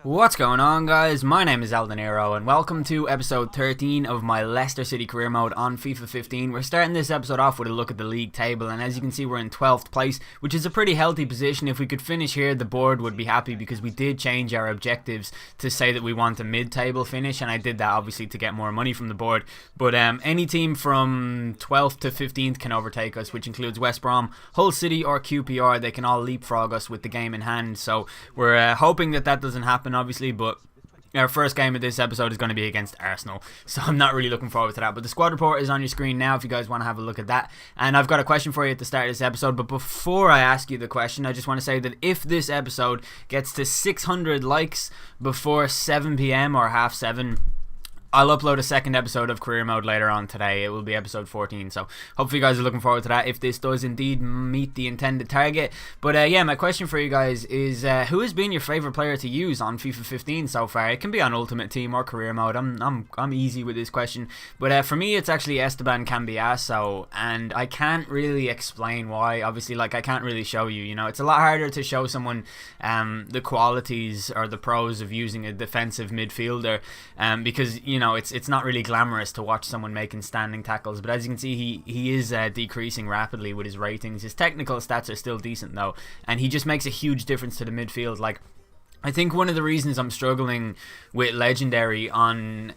What's going on, guys? My name is Eldeniro and welcome to episode 13 of my Leicester City career mode on FIFA 15. We're starting this episode off with a look at the league table, and as you can see we're in 12th place, which is a pretty healthy position. If we could finish here, the board would be happy because we did change our objectives to say that we want a mid-table finish, and I did that obviously to get more money from the board. But any team from 12th to 15th can overtake us, which includes West Brom, Hull City or QPR. They can all leapfrog us with the game in hand, so we're hoping that doesn't happen obviously, but our first game of this episode is going to be against Arsenal, so I'm not really looking forward to that. But the squad report is on your screen now if you guys want to have a look at that, and I've got a question for you at the start of this episode. But before I ask you the question, I just want to say that if this episode gets to 600 likes before 7 PM or half 7, I'll upload a second episode of Career Mode later on today. It will be episode 14, so hopefully you guys are looking forward to that if this does indeed meet the intended target. But yeah, my question for you guys is who has been your favourite player to use on FIFA 15 so far? It can be on Ultimate Team or Career Mode. I'm easy with this question, but for me it's actually Esteban Cambiasso, and I can't really explain why. Obviously, like, I can't really show you. You know, it's a lot harder to show someone the qualities or the pros of using a defensive midfielder, because it's not really glamorous to watch someone making standing tackles. But as you can see, he is decreasing rapidly with his ratings. His technical stats are still decent though, and he just makes a huge difference to the midfield. Like, I think one of the reasons I'm struggling with Legendary on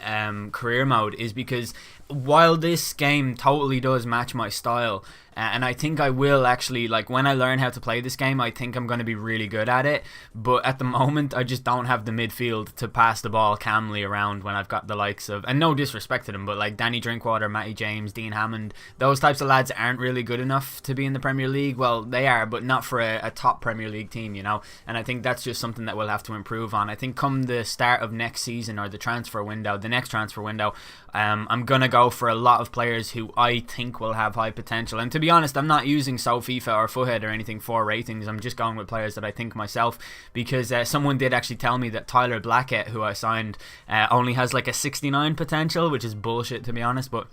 career mode is because while this game totally does match my style, and I think I will actually, like, when I learn how to play this game, I think I'm going to be really good at it. But at the moment, I just don't have the midfield to pass the ball calmly around when I've got the likes of, and no disrespect to them, but like Danny Drinkwater, Matty James, Dean Hammond, those types of lads aren't really good enough to be in the Premier League. Well, they are, but not for a top Premier League team, you know. And I think that's just something that we'll have to improve on. I think come the start of next season, or the transfer window, the next transfer window, I'm going to go for a lot of players who I think will have high potential. And to be honest, I'm not using FIFA or Foothead or anything for ratings. I'm just going with players that I think myself, because someone did actually tell me that Tyler Blackett, who I signed, only has like a 69 potential, which is bullshit to be honest, but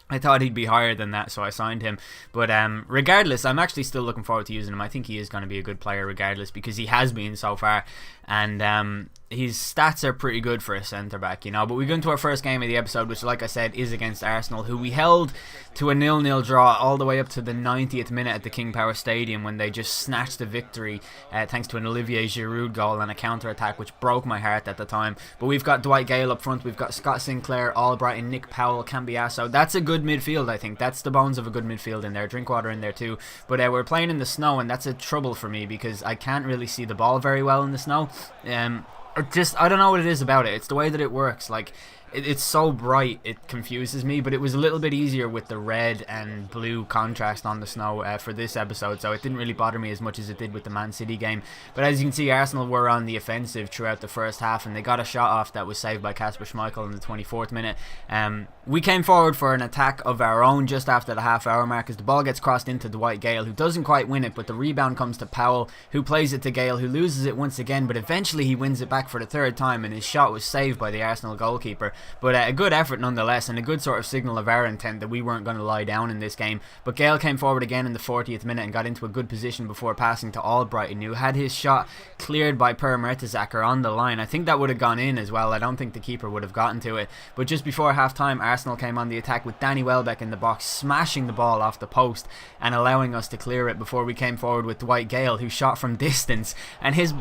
I thought he'd be higher than that, so I signed him. But regardless, I'm actually still looking forward to using him. I think he is going to be a good player regardless, because he has been so far, and his stats are pretty good for a centre-back, you know. But we go into our first game of the episode, which, like I said, is against Arsenal, who we held to a 0-0 draw all the way up to the 90th minute at the King Power Stadium, when they just snatched the victory thanks to an Olivier Giroud goal and a counter-attack, which broke my heart at the time. But we've got Dwight Gale up front, we've got Scott Sinclair, Albrighton, Nick Powell, Cambiasso. That's a good midfield, I think. That's the bones of a good midfield in there. Drinkwater in there too. But we're playing in the snow, and that's a trouble for me because I can't really see the ball very well in the snow. I don't know what it is about it. It's the way that it works. Like, it's so bright, it confuses me. But it was a little bit easier with the red and blue contrast on the snow for this episode, so it didn't really bother me as much as it did with the Man City game. But as you can see, Arsenal were on the offensive throughout the first half, and they got a shot off that was saved by Kasper Schmeichel in the 24th minute. We came forward for an attack of our own just after the half-hour mark, as the ball gets crossed into Dwight Gale, who doesn't quite win it, but the rebound comes to Powell, who plays it to Gale, who loses it once again, but eventually he wins it back for the third time, and his shot was saved by the Arsenal goalkeeper. But a good effort nonetheless, and a good sort of signal of our intent that we weren't going to lie down in this game. But Gale came forward again in the 40th minute and got into a good position before passing to Albrighton, who had his shot cleared by Per Mertesacker on the line. I think that would have gone in as well. I don't think the keeper would have gotten to it. But just before half-time, Arsenal came on the attack with Danny Welbeck in the box, smashing the ball off the post and allowing us to clear it before we came forward with Dwight Gale, who shot from distance, and his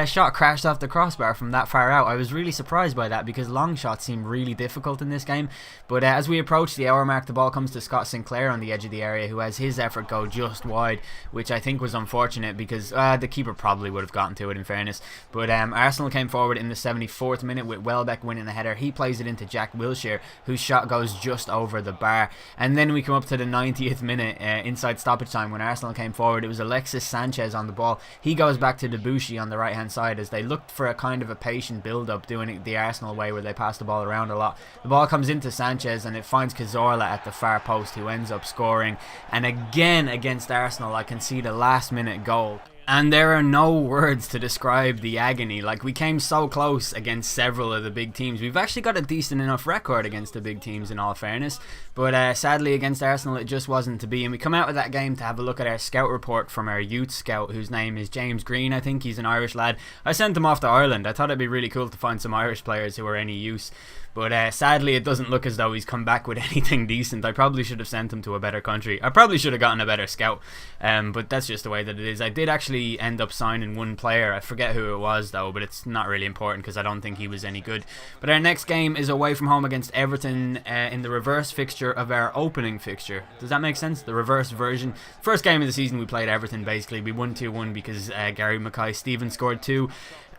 shot crashed off the crossbar from that far out. I was really surprised by that, because long shots seem really difficult in this game. But as we approach the hour mark, the ball comes to Scott Sinclair on the edge of the area, who has his effort go just wide, which I think was unfortunate, because the keeper probably would have gotten to it, in fairness. But Arsenal came forward in the 74th minute with Welbeck winning a header. He plays it into Jack Wilshere, whose shot goes just over the bar. And then we come up to the 90th minute inside stoppage time, when Arsenal came forward. It was Alexis Sanchez on the ball. He goes back to Debuchy on the right hand side, as they looked for a kind of a patient build up, doing it the Arsenal way, where they pass the ball around a lot. The ball comes into Sanchez, and it finds Cazorla at the far post, who ends up scoring. And again, against Arsenal, I can see the last minute goal. And there are no words to describe the agony. Like, we came so close against several of the big teams. We've actually got a decent enough record against the big teams, in all fairness. But sadly, against Arsenal, it just wasn't to be. And we come out of that game to have a look at our scout report from our youth scout, whose name is James Green. I think he's an Irish lad. I sent him off to Ireland. I thought it'd be really cool to find some Irish players who are any use. But sadly, it doesn't look as though he's come back with anything decent. I probably should have sent him to a better country. I probably should have gotten a better scout. But that's just the way that it is. I did actually end up signing one player. I forget who it was, though, but it's not really important because I don't think he was any good. But our next game is away from home against Everton in the reverse fixture of our opening fixture. Does that make sense? The reverse version. First game of the season, we played Everton, basically. We won 2-1 because Gary Mackay-Steven scored 2.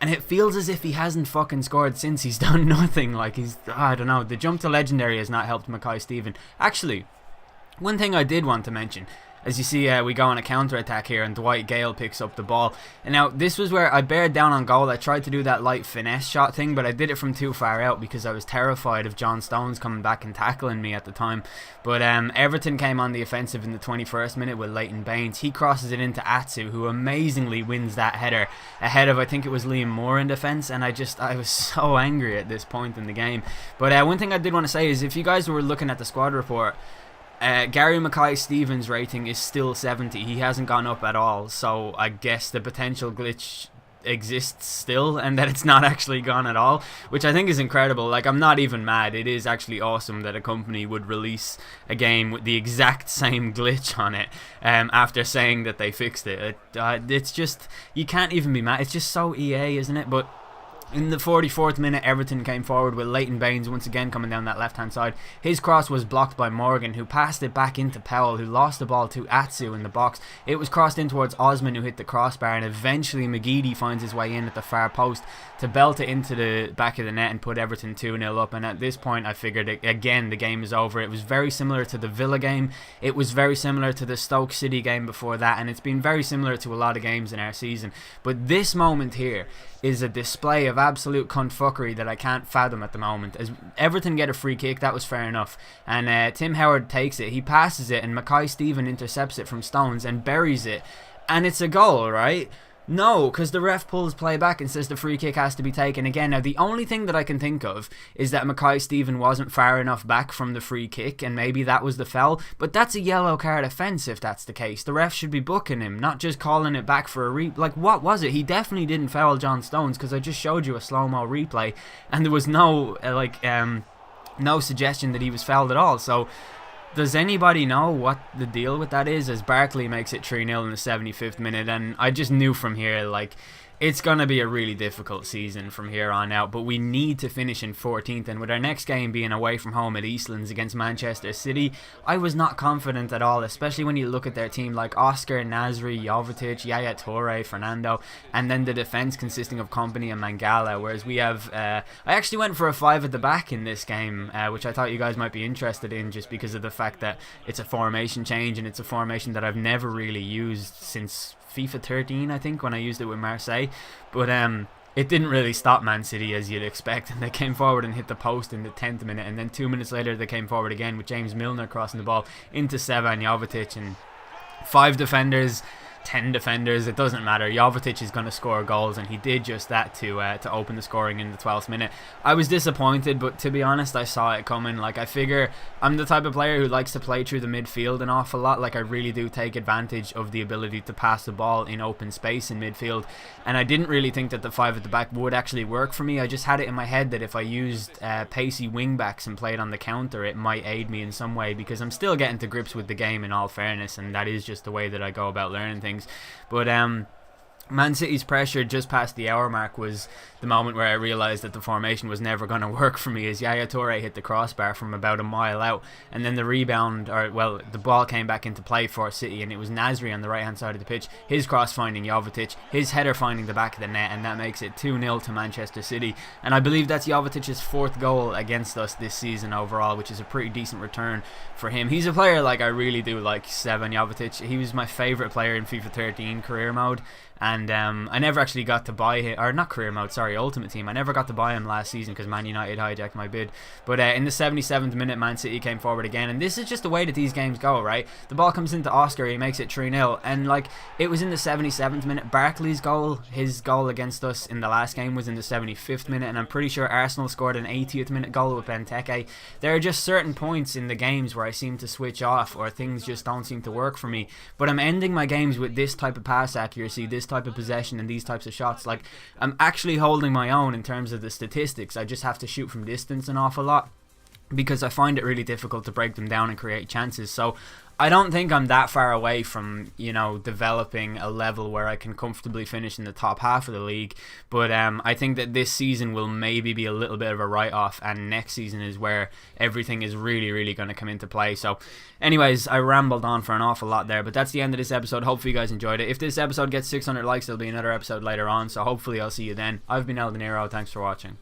And it feels as if he hasn't fucking scored since. He's done nothing. Like, I don't know. The jump to legendary has not helped Mackay-Steven. Actually, one thing I did want to mention. As you see, we go on a counter-attack here and Dwight Gale picks up the ball. And now, this was where I bared down on goal. I tried to do that light finesse shot thing, but I did it from too far out because I was terrified of John Stones coming back and tackling me at the time. But Everton came on the offensive in the 21st minute with Leighton Baines. He crosses it into Atsu, who amazingly wins that header ahead of, I think it was Liam Moore in defence. And I was so angry at this point in the game. But one thing I did want to say is, if you guys were looking at the squad report, Gary Mackay-Steven's rating is still 70. He hasn't gone up at all, so I guess the potential glitch exists still, and that it's not actually gone at all, which I think is incredible. Like, I'm not even mad. It is actually awesome that a company would release a game with the exact same glitch on it after saying that they fixed it. It's just, you can't even be mad. It's just so EA, isn't it? But in the 44th minute, Everton came forward with Leighton Baines once again coming down that left-hand side. His cross was blocked by Morgan, who passed it back into Powell, who lost the ball to Atsu in the box. It was crossed in towards Osman, who hit the crossbar, and eventually McGeady finds his way in at the far post to belt it into the back of the net and put Everton 2-0 up. And at this point, I figured, again, the game is over. It was very similar to the Villa game. It was very similar to the Stoke City game before that, and it's been very similar to a lot of games in our season. But this moment here is a display of absolute cuntfuckery that I can't fathom at the moment. As Everton get a free kick, that was fair enough, and Tim Howard takes it, he passes it, and Mackay-Steven intercepts it from Stones and buries it, and it's a goal, right? No, because the ref pulls play back and says the free kick has to be taken again. Now, the only thing that I can think of is that Mackay-Steven wasn't far enough back from the free kick, and maybe that was the foul, but that's a yellow card offence if that's the case. The ref should be booking him, not just calling it back for a like, what was it? He definitely didn't foul John Stones, because I just showed you a slow-mo replay, and there was no, no suggestion that he was fouled at all. So, does anybody know what the deal with that is? As Barkley makes it 3-0 in the 75th minute, and I just knew from here, like, it's going to be a really difficult season from here on out, but we need to finish in 14th, and with our next game being away from home at Eastlands against Manchester City, I was not confident at all, especially when you look at their team like Oscar, Nasri, Jovetic, Yaya Toure, Fernando, and then the defence consisting of Kompany and Mangala, whereas we have, I actually went for a 5 at the back in this game, which I thought you guys might be interested in, just because of the fact that it's a formation change, and it's a formation that I've never really used since FIFA 13, I think, when I used it with Marseille. But it didn't really stop Man City, as you'd expect, and they came forward and hit the post in the 10th minute, and then 2 minutes later they came forward again with James Milner crossing the ball into Sevan Jovetic, and 5 defenders, 10 defenders, it doesn't matter. Jovetic is going to score goals, and he did just that to open the scoring in the 12th minute. I was disappointed, but to be honest, I saw it coming. Like, I figure I'm the type of player who likes to play through the midfield an awful lot. Like, I really do take advantage of the ability to pass the ball in open space in midfield, and I didn't really think that the 5 at the back would actually work for me. I just had it in my head that if I used pacey wing backs and played on the counter, it might aid me in some way, because I'm still getting to grips with the game, in all fairness, and that is just the way that I go about learning things. But Man City's pressure just past the hour mark was the moment where I realised that the formation was never going to work for me, as Yaya Toure hit the crossbar from about a mile out, and then the rebound, the ball came back into play for City, and it was Nasri on the right hand side of the pitch, his cross finding Jovetic, his header finding the back of the net, and that makes it 2-0 to Manchester City. And I believe that's Jovicic's 4th goal against us this season overall, which is a pretty decent return for him. He's a player, like, I really do like Sevan Jovetic. He was my favourite player in FIFA 13 career mode, and I never actually got to buy him, or not career mode, sorry, Ultimate Team. I never got to buy him last season because Man United hijacked my bid. But in the 77th minute, Man City came forward again, and this is just the way that these games go, right? The ball comes into Oscar, he makes it 3-0, and like it was in the 77th minute. Barkley's goal, his goal against us in the last game, was in the 75th minute, and I'm pretty sure Arsenal scored an 80th minute goal with Benteke. There are just certain points in the games where I seem to switch off, or things just don't seem to work for me. But I'm ending my games with this type of pass accuracy, this type of possession, and these types of shots. Like, I'm actually holding my own in terms of the statistics. I just have to shoot from distance an awful lot, because I find it really difficult to break them down and create chances. So I don't think I'm that far away from, you know, developing a level where I can comfortably finish in the top half of the league. But I think that this season will maybe be a little bit of a write-off, and next season is where everything is really going to come into play. So anyways, I rambled on for an awful lot there, but that's the end of this episode. Hopefully you guys enjoyed it. If this episode gets 600 likes, there'll be another episode later on, so hopefully I'll see you then. I've been El Dinero. Thanks for watching.